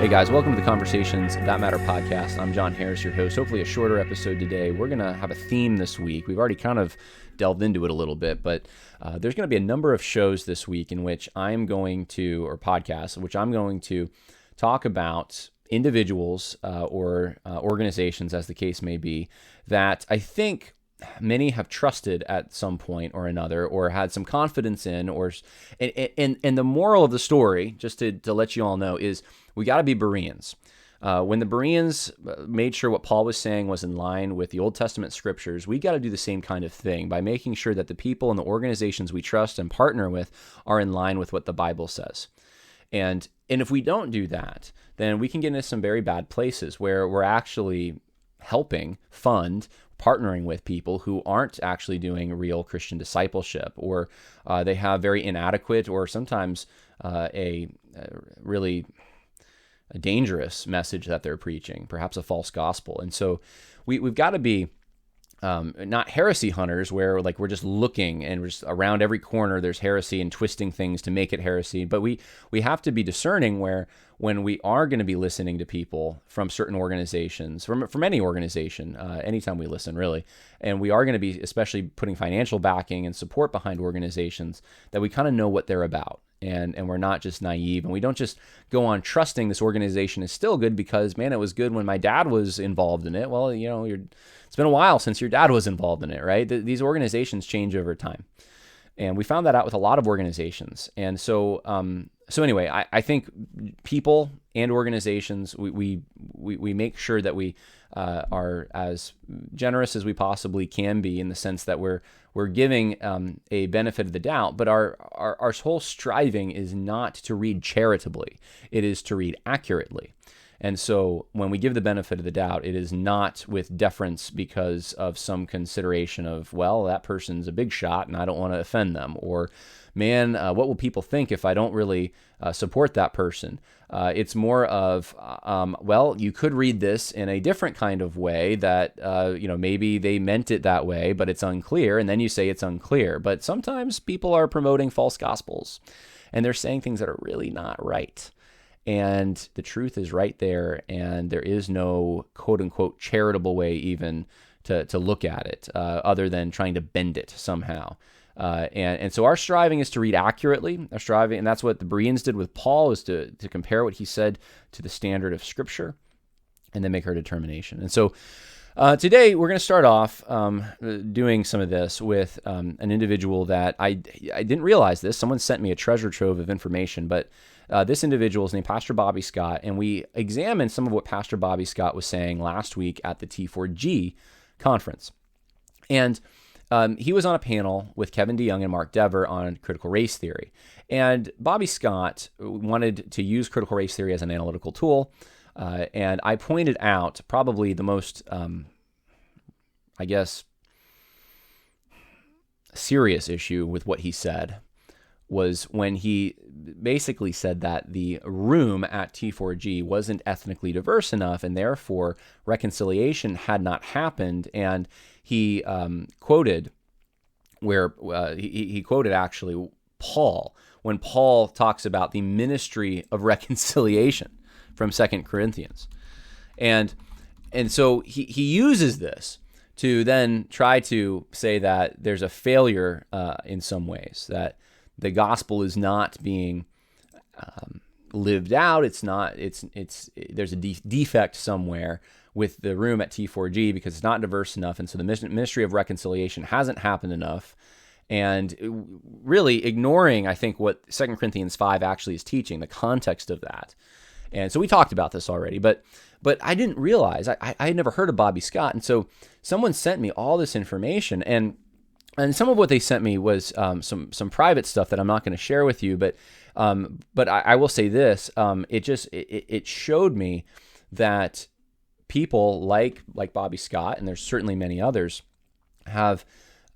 Hey guys, welcome to the Conversations That Matter podcast. I'm John Harris, your host. Hopefully a shorter episode today. We're going to have a theme this week. We've already kind of delved into it a little bit, but there's going to be a number of shows this week in which I'm going to, or podcasts, in which I'm going to talk about individuals or organizations, as the case may be, that I think many have trusted at some point or another, or had some confidence in, and the moral of the story, just to let you all know, is we got to be Bereans. When the Bereans made sure what Paul was saying was in line with the Old Testament scriptures, we got to do the same kind of thing by making sure that the people and the organizations we trust and partner with are in line with what the Bible says. And if we don't do that, then we can get into some very bad places where we're actually helping fund partnering with people who aren't actually doing real Christian discipleship, or they have very inadequate or sometimes a really dangerous message that they're preaching, perhaps a false gospel. And so we've got to be not heresy hunters where like we're just looking and we're just around every corner there's heresy and twisting things to make it heresy, but we have to be discerning where when we are going to be listening to people from certain organizations, from any organization, anytime we listen really, and we are going to be especially putting financial backing and support behind organizations, that we kind of know what they're about. And we're not just naive, and we don't just go on trusting this organization is still good because, man, it was good when my dad was involved in it. Well, it's been a while since your dad was involved in it, right? These organizations change over time. And we found that out with a lot of organizations. And so anyway, I think people and organizations, we make sure that we are as generous as we possibly can be, in the sense that we're giving a benefit of the doubt, but our whole striving is not to read charitably. It is to read accurately. And so when we give the benefit of the doubt, it is not with deference because of some consideration of, well, that person's a big shot and I don't want to offend them, or, man, what will people think if I don't really support that person? It's more of, well, you could read this in a different kind of way that, maybe they meant it that way, but it's unclear. And then you say it's unclear. But sometimes people are promoting false gospels and they're saying things that are really not right. And the truth is right there, and there is no quote-unquote charitable way even to look at it, other than trying to bend it somehow. And so our striving is to read accurately. Our striving, and that's what the Bereans did with Paul, is to compare what he said to the standard of Scripture, and then make our determination. And so today we're going to start off doing some of this with an individual that I didn't realize this. Someone sent me a treasure trove of information, but this individual is named Pastor Bobby Scott, and we examined some of what Pastor Bobby Scott was saying last week at the T4G conference. And he was on a panel with Kevin DeYoung and Mark Dever on critical race theory. And Bobby Scott wanted to use critical race theory as an analytical tool. And I pointed out probably the most, serious issue with what he said was when he basically said that the room at T4G wasn't ethnically diverse enough, and therefore reconciliation had not happened. And he quoted where he quoted actually Paul, when Paul talks about the ministry of reconciliation from 2 Corinthians. And so he uses this to then try to say that there's a failure in some ways, that the gospel is not being lived out. It's not. There's a defect somewhere with the room at T4G because it's not diverse enough, and so the ministry of reconciliation hasn't happened enough. And really ignoring, I think, what 2 Corinthians 5 actually is teaching, the context of that. And so we talked about this already, but I didn't realize I had never heard of Bobby Scott, and so someone sent me all this information, and some of what they sent me was some private stuff that I'm not going to share with you, but I will say this: it showed me that people like Bobby Scott, and there's certainly many others, have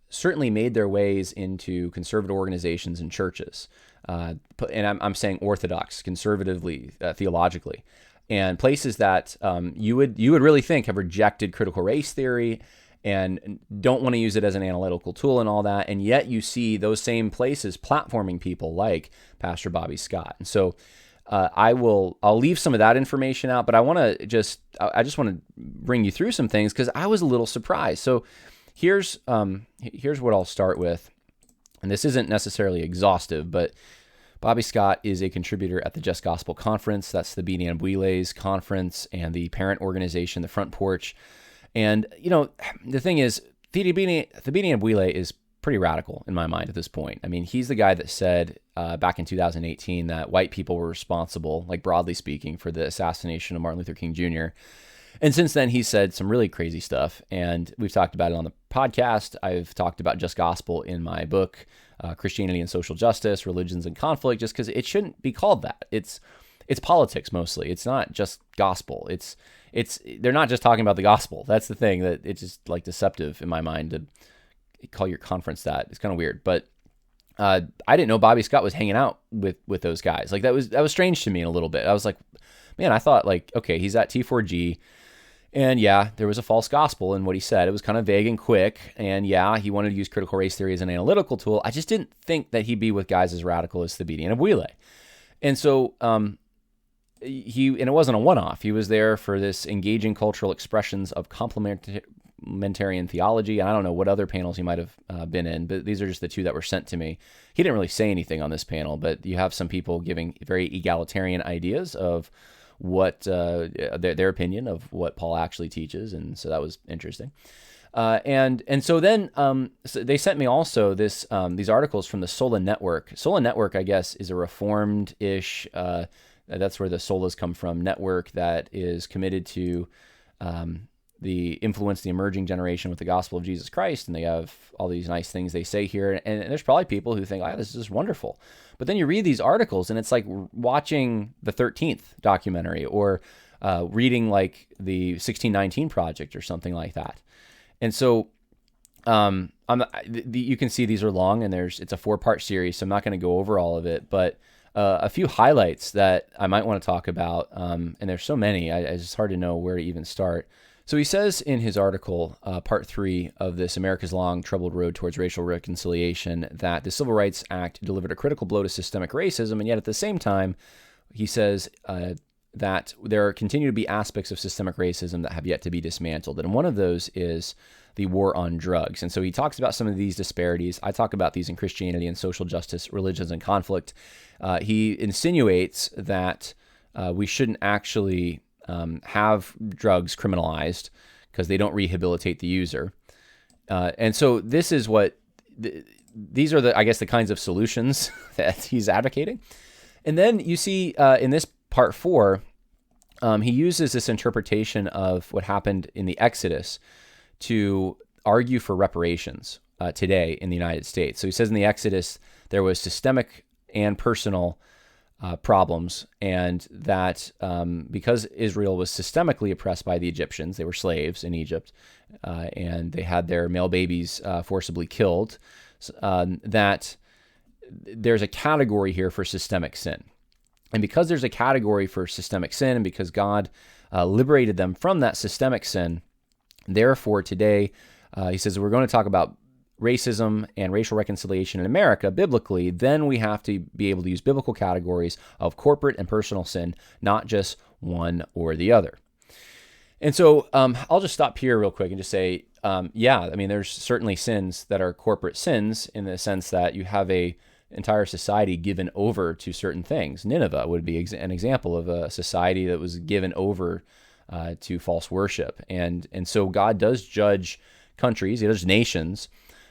certainly made their ways into conservative organizations and churches, and I'm saying orthodox, conservatively, theologically, and places that you would really think have rejected critical race theory and don't want to use it as an analytical tool and all that, and yet you see those same places platforming people like Pastor Bobby Scott. And so I'll leave some of that information out, but I just want to bring you through some things because I was a little surprised. So here's what I'll start with, and this isn't necessarily exhaustive, but Bobby Scott is a contributor at the Just Gospel Conference. That's the Bini Abuile's conference and the parent organization, the Front Porch. And the thing is, the Bini Abuile is pretty radical in my mind at this point. I mean, he's the guy that said back in 2018 that white people were responsible, like broadly speaking, for the assassination of Martin Luther King Jr. And since then, he's said some really crazy stuff. And we've talked about it on the podcast. I've talked about Just Gospel in my book, Christianity and Social Justice, Religions and Conflict, just because it shouldn't be called that. It's politics mostly. It's not just gospel. They're not just talking about the gospel. That's the thing, that it's just like deceptive in my mind to call your conference that. It's kind of weird. But I didn't know Bobby Scott was hanging out with those guys. Like that was strange to me a little bit. I was like, man, I thought like, okay, he's at T4G. And yeah, there was a false gospel in what he said. It was kind of vague and quick. And yeah, he wanted to use critical race theory as an analytical tool. I just didn't think that he'd be with guys as radical as Bini Abuile. And so and it wasn't a one-off. He was there for this engaging cultural expressions of complementarian theology. And I don't know what other panels he might have been in, but these are just the two that were sent to me. He didn't really say anything on this panel, but you have some people giving very egalitarian ideas of what their opinion of what Paul actually teaches, and so that was interesting. And so then so they sent me also these articles from the Sola Network. Sola Network, I guess, is a reformed-ish. That's where the solas come from. Network that is committed to influence the emerging generation with the gospel of Jesus Christ, and they have all these nice things they say here. And there's probably people who think, "Oh, this is wonderful." But then you read these articles, and it's like watching the 13th documentary or reading like the 1619 Project or something like that. And so you can see these are long, and it's a 4-part series, so I'm not going to go over all of it, but a few highlights that I might want to talk about, and there's so many, it's just hard to know where to even start. So he says in his article, part 3 of this America's Long Troubled Road Towards Racial Reconciliation, that the Civil Rights Act delivered a critical blow to systemic racism, and yet at the same time, he says that there continue to be aspects of systemic racism that have yet to be dismantled. And one of those is the war on drugs. And so he talks about some of these disparities. I talk about these in Christianity and Social Justice, Religions and Conflict. He insinuates that we shouldn't actually have drugs criminalized because they don't rehabilitate the user. And so this is these are the kinds of solutions that he's advocating. And then you see in this part 4, he uses this interpretation of what happened in the Exodus to argue for reparations today in the United States. So he says in the Exodus, there was systemic and personal problems, and that because Israel was systemically oppressed by the Egyptians, they were slaves in Egypt, and they had their male babies forcibly killed, that there's a category here for systemic sin. And because there's a category for systemic sin, and because God liberated them from that systemic sin, therefore today, he says, we're going to talk about racism and racial reconciliation in America biblically, then we have to be able to use biblical categories of corporate and personal sin, not just one or the other. And so I'll just stop here real quick and just say, there's certainly sins that are corporate sins in the sense that you have a entire society given over to certain things. Nineveh would be an example of a society that was given over to false worship. And so God does judge countries, he does nations,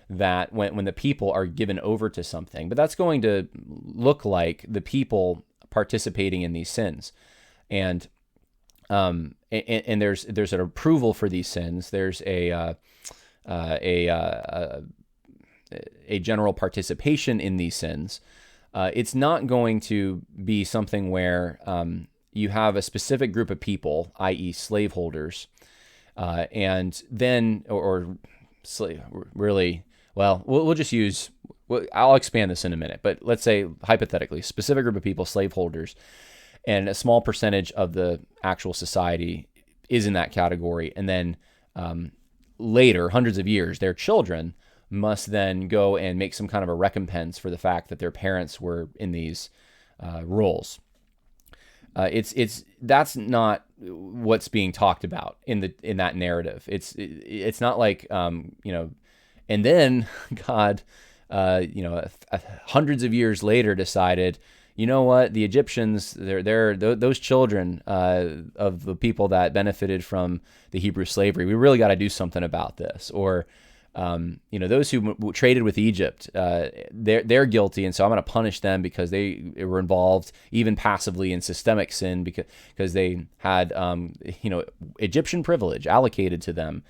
that when the people are given over to something, but that's going to look like the people participating in these sins. And there's an approval for these sins. There's a general participation in these sins. It's not going to be something where you have a specific group of people, i.e. slaveholders, and then, or slave, really, well, we'll just use, I'll expand this in a minute, but let's say, hypothetically, specific group of people, slaveholders, and a small percentage of the actual society is in that category. And then later, hundreds of years, their children must then go and make some kind of a recompense for the fact that their parents were in these roles. That's not what's being talked about in that narrative. It's not like and then God, hundreds of years later decided, you know what, the Egyptians, those children of the people that benefited from the Hebrew slavery, we really got to do something about this. Or those who traded with Egypt, they're guilty, and so I'm going to punish them because they were involved, even passively, in systemic sin because they had Egyptian privilege allocated to them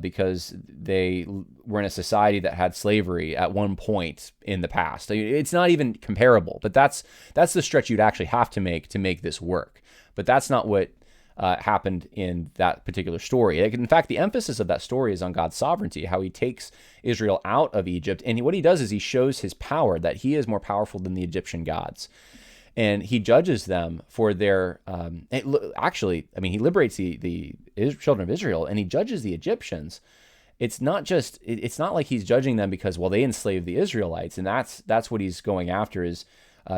because they were in a society that had slavery at one point in the past. It's not even comparable, but that's the stretch you'd actually have to make this work. But that's not what happened in that particular story. In fact, the emphasis of that story is on God's sovereignty, how he takes Israel out of Egypt. And what he does is he shows his power, that he is more powerful than the Egyptian gods. And he judges them for their, he liberates the children of Israel, and he judges the Egyptians. It's not like he's judging them because, well, they enslaved the Israelites. And that's what he's going after is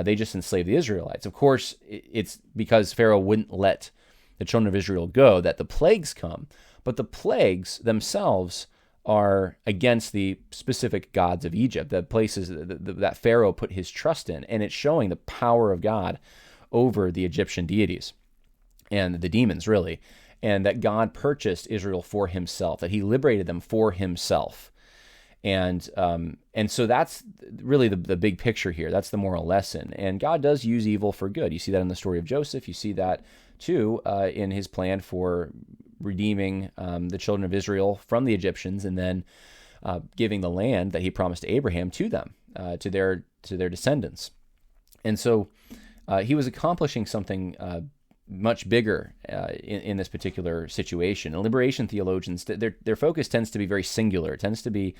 they just enslaved the Israelites. Of course, it's because Pharaoh wouldn't let the children of Israel go that the plagues come, but the plagues themselves are against the specific gods of Egypt, the places that Pharaoh put his trust in, and it's showing the power of God over the Egyptian deities and the demons, really, and that God purchased Israel for himself, that he liberated them for himself. And so that's really the big picture here. That's the moral lesson. And God does use evil for good. You see that in the story of Joseph. You see that too in his plan for redeeming the children of Israel from the Egyptians, and then giving the land that he promised to Abraham to them, to their descendants. And so he was accomplishing something much bigger in this particular situation. And liberation theologians, their focus tends to be very singular. It tends to be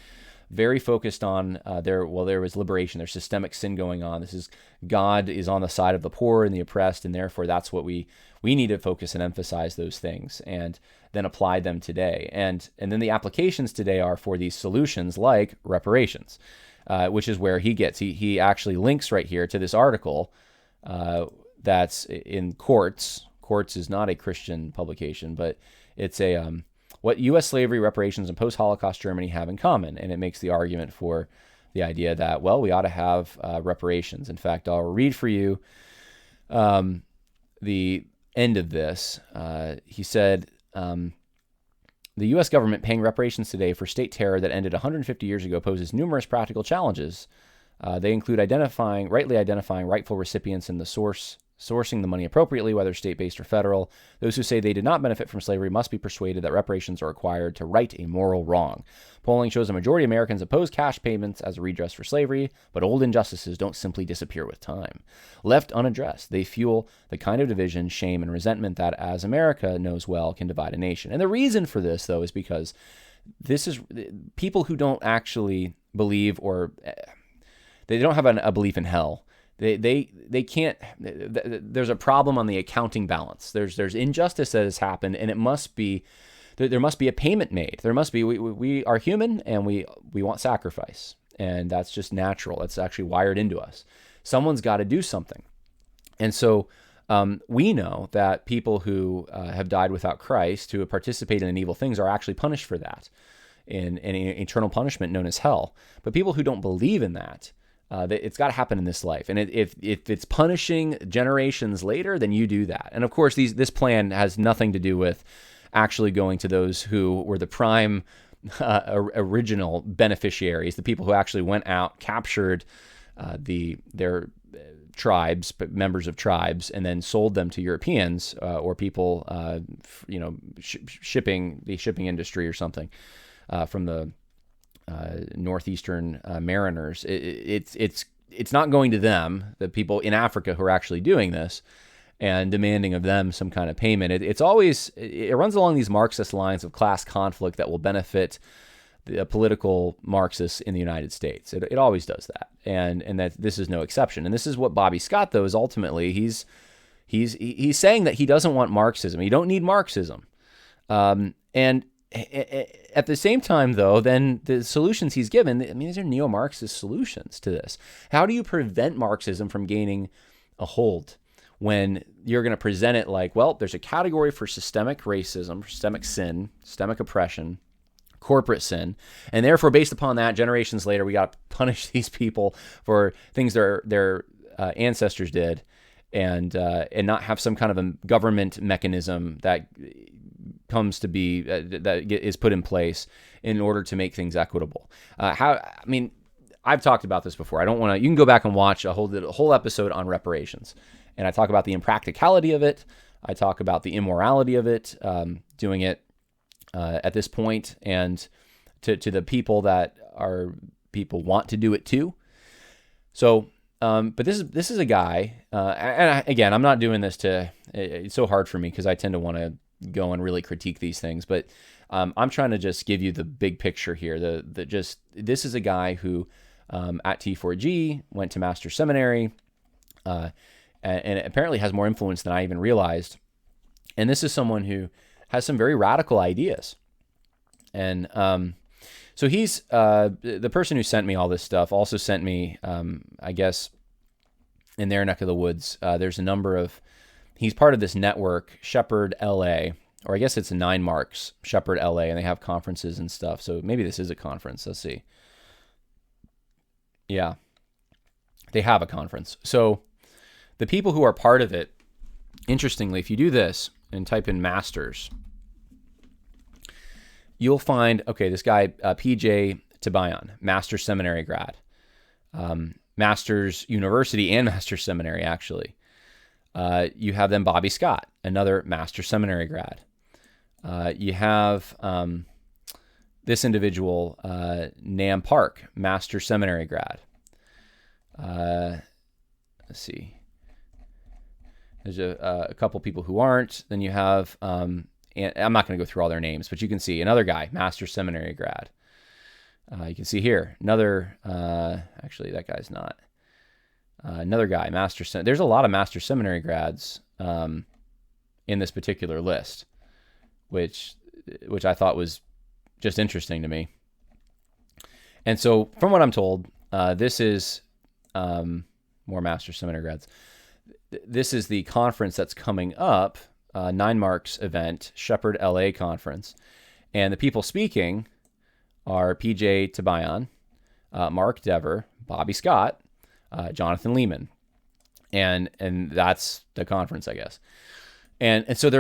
very focused on there was liberation, there's systemic sin going on. This is God is on the side of the poor and the oppressed, and therefore that's what we need to focus and emphasize those things and then apply them today. And then the applications today are for these solutions like reparations, which is where he actually links right here to this article that's in Quartz. Quartz is not a Christian publication, but it's what U.S. slavery, reparations, and post-Holocaust Germany have in common. And it makes the argument for the idea that, well, we ought to have reparations. In fact, I'll read for you the end of this. He said, the U.S. government paying reparations today for state terror that ended 150 years ago poses numerous practical challenges. They include rightly identifying rightful recipients in the sourcing the money appropriately, whether state-based or federal. Those who say they did not benefit from slavery must be persuaded that reparations are required to right a moral wrong. Polling shows a majority of Americans oppose cash payments as a redress for slavery, but old injustices don't simply disappear with time. Left unaddressed, they fuel the kind of division, shame, and resentment that, as America knows well, can divide a nation. And the reason for this, though, is because this is people who don't actually believe, or they don't have a belief in hell. They can't. There's a problem on the accounting balance. There's injustice that has happened, and there must be a payment made. There must be. We are human, and we want sacrifice, and that's just natural. It's actually wired into us. Someone's got to do something, and so we know that people who have died without Christ, who have participated in evil things, are actually punished for that in an eternal punishment known as hell. But people who don't believe in that, it's got to happen in this life. And if it's punishing generations later, then you do that. And of course, this plan has nothing to do with actually going to those who were the prime original beneficiaries, the people who actually went out, captured their tribes, members of tribes, and then sold them to Europeans or people, shipping industry or something from the northeastern mariners. It's not going to them, the people in Africa who are actually doing this and demanding of them some kind of payment. It runs along these Marxist lines of class conflict that will benefit the political Marxists in the United States. It always does that, and that this is no exception. And this is what Bobby Scott, though, is ultimately he's saying that he doesn't want Marxism. You don't need Marxism, and at the same time, though, then the solutions he's given, these are neo-Marxist solutions to this. How do you prevent Marxism from gaining a hold? when you're going to present it like, well, there's a category for systemic racism, systemic sin, systemic oppression, corporate sin, and therefore, based upon that, generations later, we got to punish these people for things their ancestors did, and not have some kind of a government mechanism that comes to be that is put in place in order to make things equitable. I've talked about this before. I don't want to. You can go back and watch a whole episode on reparations, and I talk about the impracticality of it. I talk about the immorality of it, doing it at this point, and to the people that people want to do it too. So, but this is a guy, again, I'm not doing this it's so hard for me because I tend to want to go and really critique these things, but I'm trying to just give you the big picture here. This is a guy who at T4G went to Master's Seminary, and apparently has more influence than I even realized. And this is someone who has some very radical ideas. And so he's the person who sent me all this stuff also sent me, I guess, in their neck of the woods, there's a number of, he's part of this network, Shepherd LA, or I guess it's 9 Marks, Shepherd LA, and they have conferences and stuff. So maybe this is a conference. Let's see. Yeah, they have a conference. So the people who are part of it, interestingly, if you do this and type in Masters, you'll find, okay, this guy, PJ Tabayan, Master's Seminary grad, Master's University and Master's Seminary, actually. You have then Bobby Scott, another Master's Seminary grad. You have this individual, Nam Park, Master's Seminary grad. Let's see. There's a couple people who aren't. Then you have, and I'm not going to go through all their names, but you can see another guy, Master's Seminary grad. You can see here another. Actually, that guy's not. Another guy, There's a lot of Master's Seminary grads in this particular list, which I thought was just interesting to me. And so, from what I'm told, this is more Master's Seminary grads. This is the conference that's coming up, 9 Marks event, Shepherd LA conference. And the people speaking are PJ Tabayan, Mark Dever, Bobby Scott, Jonathan Lehman. And that's the conference, I guess. And so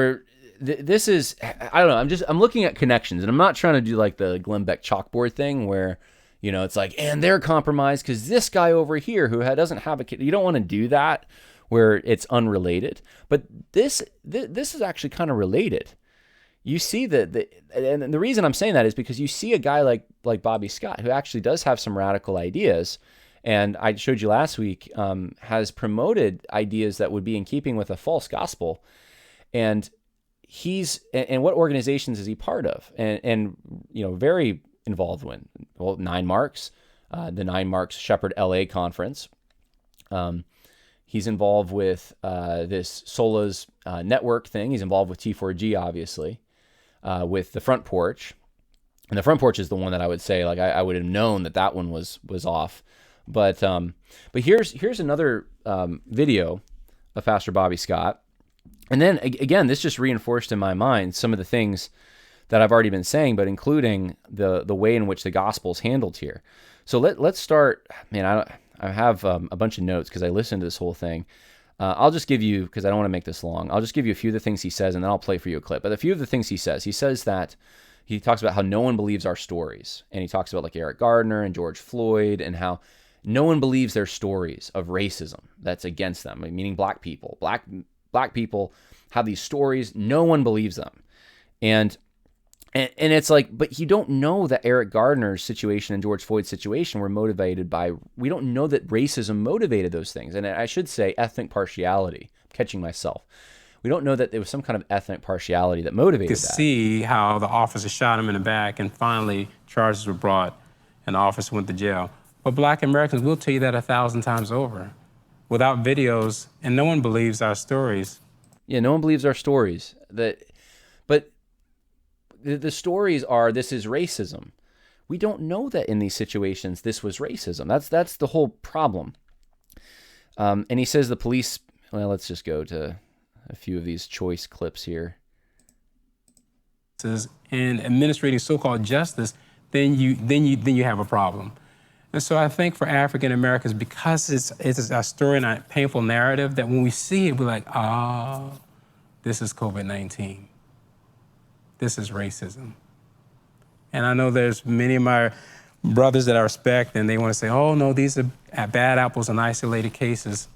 this is, I don't know, I'm looking at connections, and I'm not trying to do like the Glenn Beck chalkboard thing where, you know, it's like, and they're compromised because this guy over here who doesn't have a kid. You don't want to do that where it's unrelated. But this is actually kind of related. You see and the reason I'm saying that is because you see a guy like Bobby Scott who actually does have some radical ideas, and I showed you last week, has promoted ideas that would be in keeping with a false gospel. And and what organizations is he part of? And you know, very involved with, well, 9 Marks, the 9 Marks Shepherd LA conference. He's involved with this Sola's network thing. He's involved with T4G, obviously, with the Front Porch. And the Front Porch is the one that I would say, like, I would have known that one was off. But here's another video of Pastor Bobby Scott. And then, again, this just reinforced in my mind some of the things that I've already been saying, but including the way in which the gospel is handled here. So let's start. Man, I have a bunch of notes because I listened to this whole thing. I'll just give you, because I don't want to make this long, I'll just give you a few of the things he says, and then I'll play for you a clip. But a few of the things he says that he talks about how no one believes our stories. And he talks about like Eric Gardner and George Floyd, and how no one believes their stories of racism that's against them, meaning black people. Black people have these stories. No one believes them. And it's like, but you don't know that Eric Gardner's situation and George Floyd's situation were motivated by, we don't know that racism motivated those things. And I should say ethnic partiality. I'm catching myself. We don't know that there was some kind of ethnic partiality that motivated that. You could see how the officer shot him in the back, and finally charges were brought and the officer went to jail. But black Americans will tell you that 1,000 times over without videos, and no one believes our stories. Yeah, no one believes our stories. But the stories are, this is racism. We don't know that in these situations this was racism. That's the whole problem. And he says the police Well, let's just go to a few of these choice clips here. In administrating so-called justice, then you have a problem. And so I think for African Americans, because it's a story and a painful narrative, that when we see it, we're like, this is COVID-19. This is racism. And I know there's many of my brothers that I respect, and they want to say, oh, no, these are bad apples and isolated cases.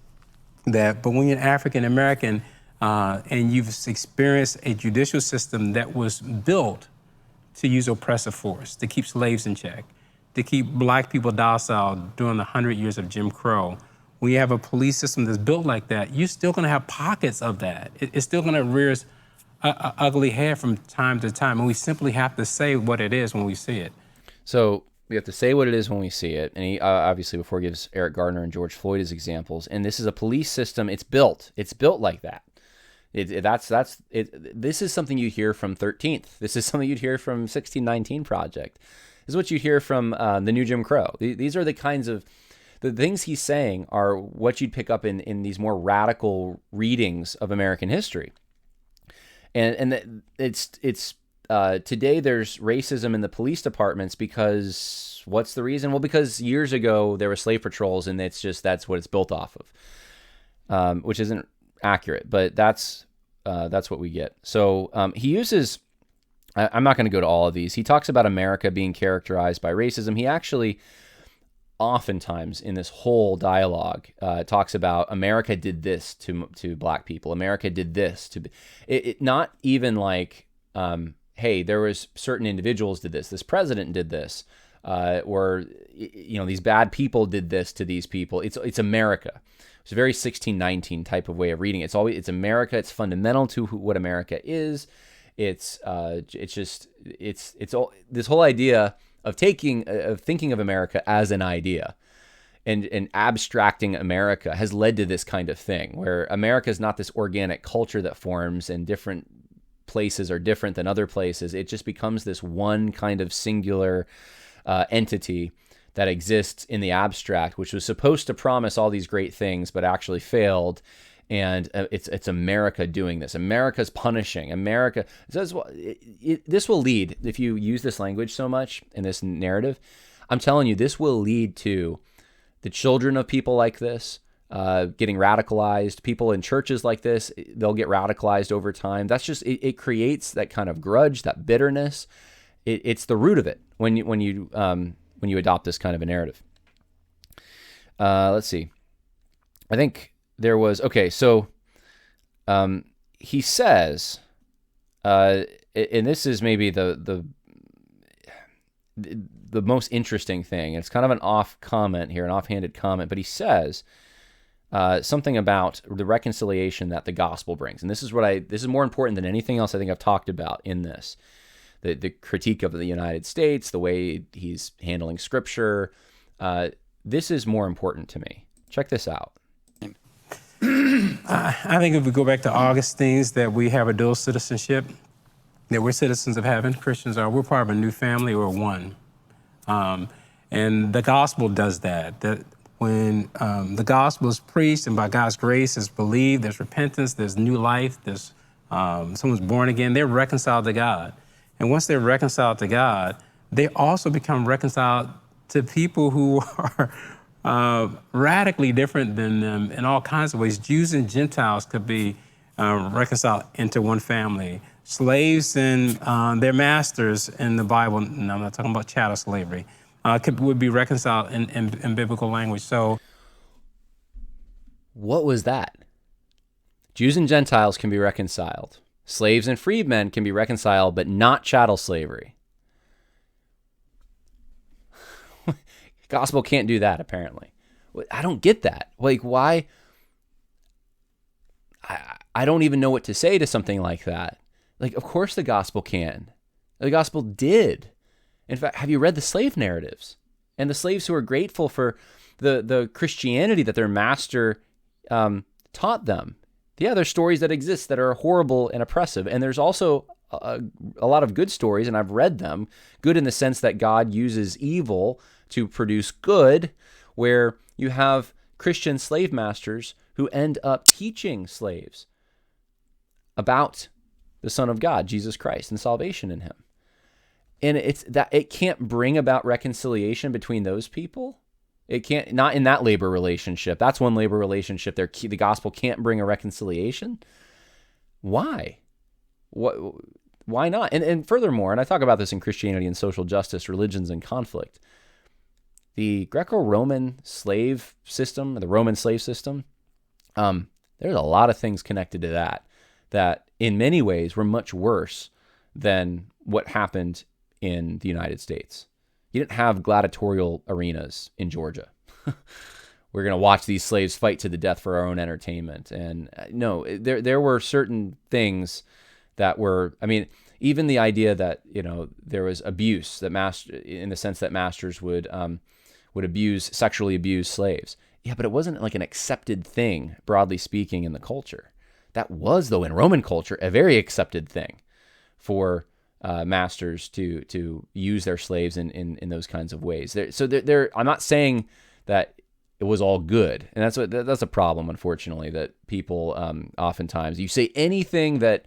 But when you're African American and you've experienced a judicial system that was built to use oppressive force, to keep slaves in check, to keep black people docile during the 100 years of Jim Crow, when you have a police system that's built like that, you're still going to have pockets of that. It's still going to rear its ugly head from time to time, and we simply have to say what it is when we see it. So we have to say what it is when we see it. And he obviously before he gives Eric Gardner and George Floyd as examples. And this is a police system. It's built like that. This is something you hear from 13th. This is something you'd hear from 1619 Project. This is what you hear from the new Jim Crow. These are the kinds of the things he's saying are what you'd pick up in these more radical readings of American history. And it's today there's racism in the police departments because what's the reason? Well, because years ago there were slave patrols, and that's what it's built off of, which isn't accurate, but that's what we get. So he uses. I'm not going to go to all of these. He talks about America being characterized by racism. He actually, oftentimes in this whole dialogue, talks about America did this to black people. America did this to. Not even like. Hey, there was certain individuals did this. This president did this, or these bad people did this to these people. It's America. It's a very 1619 type of way of reading it. It's America. It's fundamental to what America is. It's all this whole idea of thinking of America as an idea, and abstracting America has led to this kind of thing where America is not this organic culture that forms and different places are different than other places. It just becomes this one kind of singular entity that exists in the abstract, which was supposed to promise all these great things, but actually failed. And it's America doing this. America's punishing. America. This will lead, if you use this language so much in this narrative, I'm telling you, this will lead to the children of people like this getting radicalized. People in churches like this, they'll get radicalized over time. That's just it creates that kind of grudge, that bitterness. It's the root of it when you adopt this kind of a narrative. Let's see. I think there was so he says, and this is maybe the most interesting thing. It's kind of an offhanded comment, but he says something about the reconciliation that the gospel brings. And this is more important than anything else I think I've talked about in this. The critique of the United States, the way he's handling scripture. This is more important to me. Check this out. I think if we go back to Augustine's, that we have a dual citizenship, that we're citizens of heaven. Christians are. We're part of a new family. We're one. And the gospel does that. That when the gospel is preached and by God's grace is believed, there's repentance, there's new life, there's someone's born again, they're reconciled to God. And once they're reconciled to God, they also become reconciled to people who are radically different than them in all kinds of ways. Jews and Gentiles could be reconciled into one family. Slaves and their masters in the Bible, and I'm not talking about chattel slavery, would be reconciled in biblical language. So, what was that? Jews and Gentiles can be reconciled. Slaves and freedmen can be reconciled, but not chattel slavery. Gospel can't do that, apparently. I don't get that. Like, why? I don't even know what to say to something like that. Like, of course the gospel can. The gospel did. In fact, have you read the slave narratives? And the slaves who are grateful for the Christianity that their master taught them. Yeah, there's stories that exist that are horrible and oppressive. And there's also a lot of good stories, and I've read them. Good in the sense that God uses evil to produce good, where you have Christian slave masters who end up teaching slaves about the Son of God, Jesus Christ, and salvation in him. And it's that it can't bring about reconciliation between those people. It can't, not in that labor relationship. That's one labor relationship. The gospel can't bring a reconciliation. Why? Why not? And furthermore, and I talk about this in Christianity and Social Justice, Religions and Conflict, the Greco-Roman slave system, the Roman slave system, there's a lot of things connected to that in many ways were much worse than what happened in the United States. You didn't have gladiatorial arenas in Georgia. We're going to watch these slaves fight to the death for our own entertainment. And no, there were certain things that were, I mean, even the idea that, there was abuse, that in the sense that masters would sexually abuse slaves. Yeah, but it wasn't like an accepted thing, broadly speaking, in the culture. That was, though, in Roman culture, a very accepted thing for masters to use their slaves in those kinds of ways. I'm not saying that it was all good, and that's a problem, unfortunately, that people oftentimes, you say anything that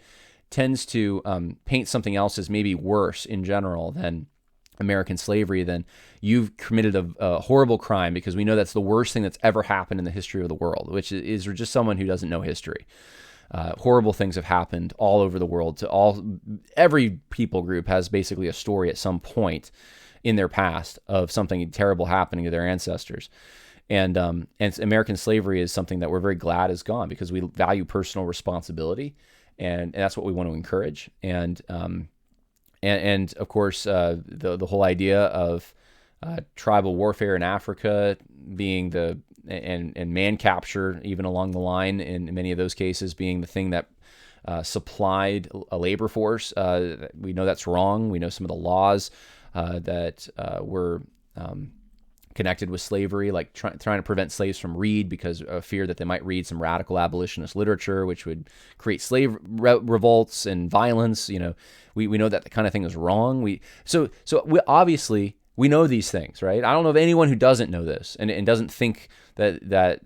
tends to paint something else as maybe worse in general than American slavery, then you've committed a horrible crime, because we know that's the worst thing that's ever happened in the history of the world, which is just someone who doesn't know history. Horrible things have happened all over the world. Every people group has basically a story at some point in their past of something terrible happening to their ancestors. And American slavery is something that we're very glad is gone, because we value personal responsibility, and that's what we want to encourage. And of course, the whole idea of tribal warfare in Africa being and man capture, even along the line in many of those cases, being the thing that supplied a labor force. We know that's wrong. We know some of the laws that were connected with slavery, like trying to prevent slaves from read because of fear that they might read some radical abolitionist literature, which would create slave revolts and violence. We know that the kind of thing is wrong. So we obviously know these things, right? I don't know of anyone who doesn't know this and doesn't think that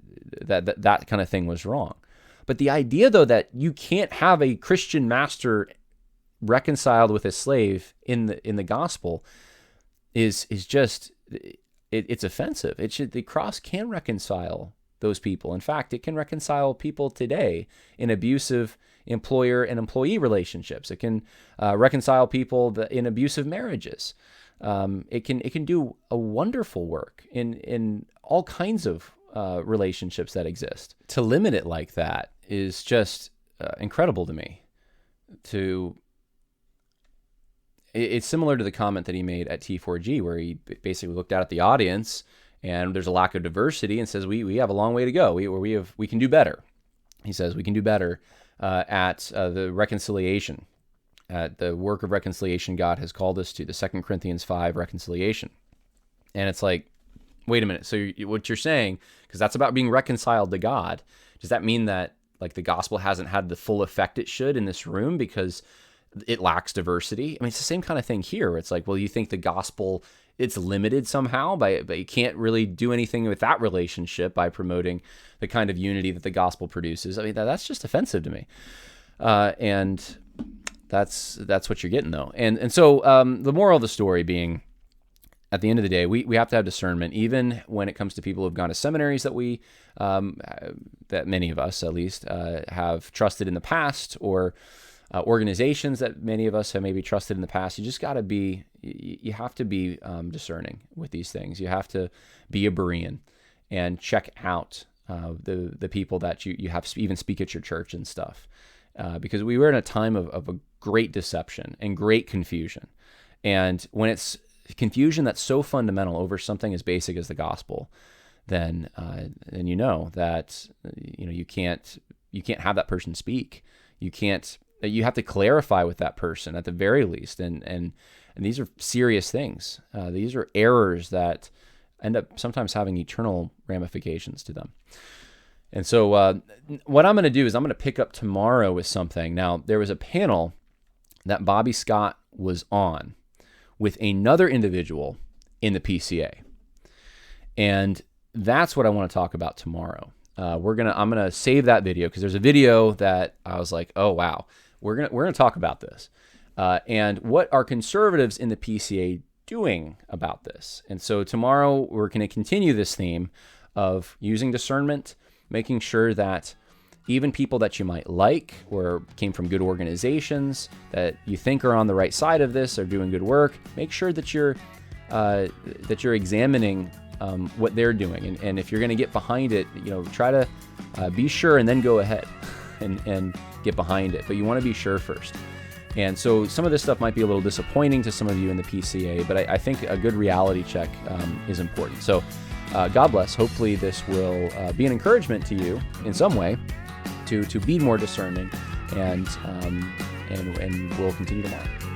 kind of thing was wrong. But the idea, though, that you can't have a Christian master reconciled with a slave in the gospel is just it's offensive. The cross can reconcile those people. In fact, it can reconcile people today in abusive employer and employee relationships. It can reconcile people in abusive marriages. It can do a wonderful work in all kinds of relationships that exist. To limit it like that is just incredible to me. It's similar to the comment that he made at T4G, where he basically looked out at the audience and there's a lack of diversity and says, we have a long way to go. We can do better. He says we can do better at the reconciliation, at the work of reconciliation God has called us to, the 2 Corinthians 5 reconciliation. And it's like, wait a minute. So what you're saying, because that's about being reconciled to God, does that mean that like the gospel hasn't had the full effect it should in this room because it lacks diversity? I mean, it's the same kind of thing here. It's like, well, you think the gospel, it's limited somehow, but you can't really do anything with that relationship by promoting the kind of unity that the gospel produces. I mean, that's just offensive to me. And that's what you're getting, though. And so the moral of the story being, at the end of the day, we have to have discernment, even when it comes to people who've gone to seminaries that many of us, at least, have trusted in the past, or organizations that many of us have maybe trusted in the past. You just got to be, you have to be discerning with these things. You have to be a Berean and check out the people that you have even speak at your church and stuff. Because we were in a time of a great deception and great confusion. And when it's confusion that's so fundamental over something as basic as the gospel, then you know that you can't have that person speak. You have to clarify with that person at the very least. And these are serious things. These are errors that end up sometimes having eternal ramifications to them. And so what I'm going to do is I'm going to pick up tomorrow with something. Now, there was a panel that Bobby Scott was on with another individual in the PCA. And that's what I want to talk about tomorrow. I'm gonna save that video because there's a video that I was like, oh wow, we're gonna talk about this, and what are conservatives in the PCA doing about this. And so tomorrow we're going to continue this theme of using discernment, making sure that even people that you might like or came from good organizations that you think are on the right side of this, are doing good work, make sure that you're examining what they're doing. And if you're going to get behind it, try to be sure and then go ahead and get behind it. But you want to be sure first. And so some of this stuff might be a little disappointing to some of you in the PCA, but I think a good reality check is important. So God bless. Hopefully this will be an encouragement to you in some way to be more discerning, and we'll continue tomorrow.